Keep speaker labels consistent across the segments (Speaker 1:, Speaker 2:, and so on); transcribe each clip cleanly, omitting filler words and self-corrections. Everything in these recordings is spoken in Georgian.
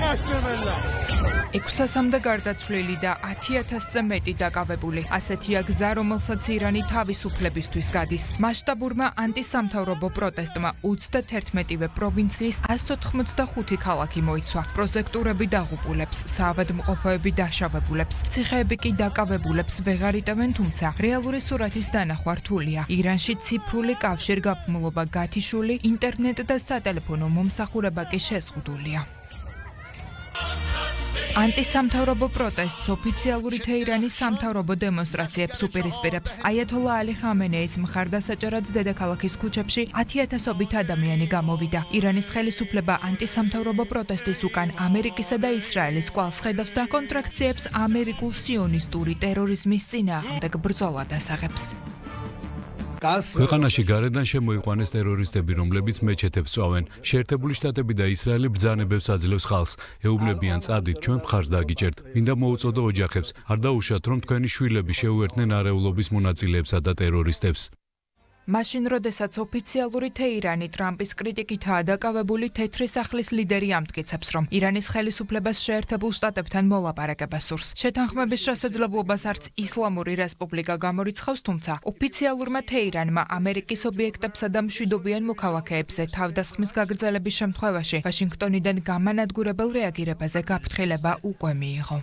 Speaker 1: 600-მდე გარდაცვლილი და 10,000-ზე მეტი დაკავებული. ასეთია გზა, რომელსაც ირანი თავისუფლებისთვის გადის. მასშტაბურმა ანტისამთავრობო პროტესტმა 31-ვე პროვინციის 185 ქალაქი მოიცვა. პროზექტურები დაღუპულებს, საავადმყოფოები დაშავებულებს, ციხეები კი დაკავებულებს ვეღარ იტევენ, თუმცა რეალური სურათის დანახვა რთულია. ირანში ციფრული კავშირგაბმულობა გათიშული, ინტერნეტ და სატელეფონო მომსახურება კი შეზღუდულია. ანტისამთავრობო პროტესტს ოფიციალური თეირანის სამთავრობო დემონსტრაციებს უპირისპირებს. აიათოლა ალი ხამენეის მხარდასაჭერად დედაქალაქის ქუჩებში 10,000-ობით ადამიანი გამოვიდა. ირანის ხელისუფლება ანტისამთავრობო პროტესტის უკან ამერიკისა და ისრაელის კვალს ხედავს და კონტრაქციებს ამერიკულ სიონისტური ტერორიზმის წინააღმდეგ ბრძოლა დასაღებს.
Speaker 2: ქვეყანაში გარედან შემოიყვანეს ტერორისტები, რომლებიც მეჩეთებს წვავენ. შეერთებული შტატები და ისრაელი ბრძანებებს აძლევს ხალხს. ეუბნებიან წადით, ჩვენ მხარს დაგიჭერთ. მინდა მოუწოდო ოჯახებს, არ დაუშვათ, რომ თქვენი შვილები შეუერთდნენ არეულობის მონაწილეებსა და ტერორისტებს.
Speaker 1: მაშინ, როდესაც ოფიციალური თეირანი ტრამპის კრიტიკითაა დაკავებული, თეთრი სახლის ლიდერი ამტკიცებს, რომ ირანის ხელისუფლებას შეერთებულ შტატებთან მოლაპარაკება სურს. შეთანხმების შესაძლებლობას არც ისლამური რესპუბლიკა გამორიცხავს, თუმცა ოფიციალურმა თეირანმა ამერიკის ობიექტებსა და მშვიდობიან მოქალაქეებზე თავდასხმის გაგრძელების შემთხვევაში ვაშინგტონიდან გამანადგურებელ რეაგირებაზე გაფრთხილება უკვე მიიღო.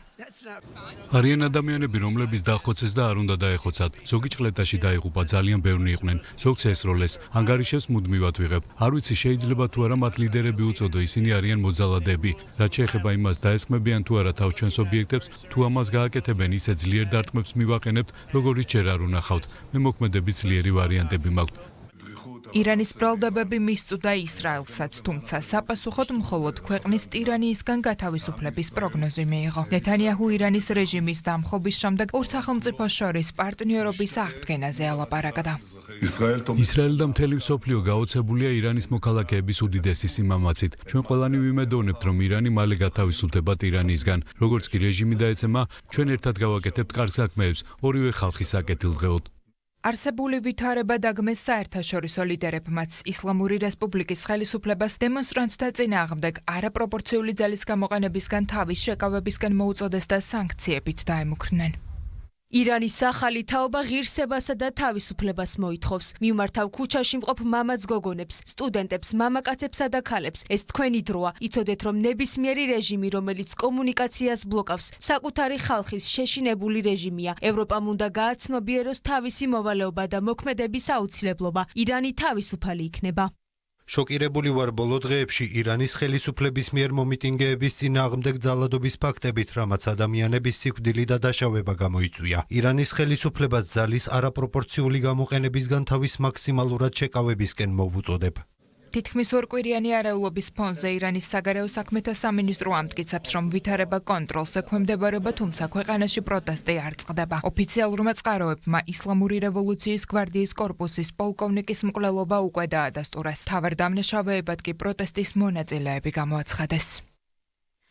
Speaker 2: არიან ადამიანები, რომლებიც დახოცეს და არ უნდა დაეხოცათ. ზოგი ჭყლეტაში დაიღუპა, ძალიან ბევრნი იყვნენ. ზოგს ესროლეს, ანგარიშებს მუდმივად ვიღებ. არ ვიცი, შეიძლება თუ არა მათ ლიდერები უწოდო, ისინი არიან მოძალადეები. რაც შეეხება იმას, დაესხმებიან თუ არა თავს ჩვენს ობიექტებს, თუ ამას გააკეთებენ, ისე ძლიერ დარტყმებს მივაყენებთ, როგორიც ჯერ არ უნახავთ. მე მოქმედები ძლიერი ვარიანტები მაქვს.
Speaker 1: ირანის ბრალდებები მისწვდა ისრაელსაც, თუმცა საპასუხოდ მხოლოდ ქვეყნის ტირანიისგან გათავისუფლების პროგნოზი მიიღო. ნეთანიაჰუ ირანის რეჟიმის დამხობის შემდეგ ორ სახელმწიფოს შორის პარტნიორობის აღდგენაზე ალაპარაკდა.
Speaker 2: ისრაელი და მთელი მსოფლიო გაოცებულია ირანის მოქალაქეების უდიდესი სიმამაცით. ჩვენ ყველანი ვიმედოვნებთ, რომ ირანი მალე გათავისუფლდება ტირანიისგან. როგორც კი რეჟიმი დაეცემა, ჩვენ ერთად გავაკეთებთ კარგ საქმეებს, ორივე ხალხის საკეთილდღეოდ.
Speaker 1: არსებული ვითარება დაგმეს საერთაშორისო ლიდერებმაც ისლამური რესპუბლიკის ხელისუფლებას დემონსტრანტთა წინააღმდეგ არაპროპორციული ძალის გამოყენებისგან თავის შეკავებისგან მოუწოდეს და სანქციებით დაემუქრნენ.
Speaker 3: ირანის ახალი თაობა ღირსებასა და თავისუფლებას მოითხოვს. მიმართავ ქუჩაში მყოფ მამაც გოგონებს, სტუდენტებს, მამაკაცებსა და ქალებს. ეს თქვენი დროა. იცოდეთ, რომ ნებისმიერი რეჟიმი, რომელიც კომუნიკაციას ბლოკავს, საკუთარი ხალხის შეშინებული რეჟიმია. ევროპამ უნდა გააცნობიეროს თავისი მოვალეობა და მოქმედების აუცილებლობა. ირანი თავისუფალი იქნება.
Speaker 4: შოკირებული ვარ ბოლო დღეებში ირანის ხელისუფლების მიერ მომიტინგეების წინააღმდეგ ძალადობის ფაქტებით, რამაც ადამიანების სიკვდილი და დაშავება გამოიწვია. ირანის ხელისუფლებას ძალის არაპროპორციული გამოყენებისგან თავის მაქსიმალურად შეკავებისკენ მოვუწოდებ.
Speaker 1: თითქმის ორკვირიანი არეულობის ფონზე ირანის საგარეო საქმეთა სამინისტრო ამტკიცებს, რომ ვითარება კონტროლს ექვემდებარება, თუმცა ქვეყანაში პროტესტი არ წყდება. ოფიციალურმა წყაროებმა ისლამური რევოლუციის გვარდიის კორპუსის პოლკოვნიკის მკვლელობა უკვე დაადასტურეს. მთავარ დამნაშავეებად კი პროტესტის მონაწილეები გამოაცხადეს.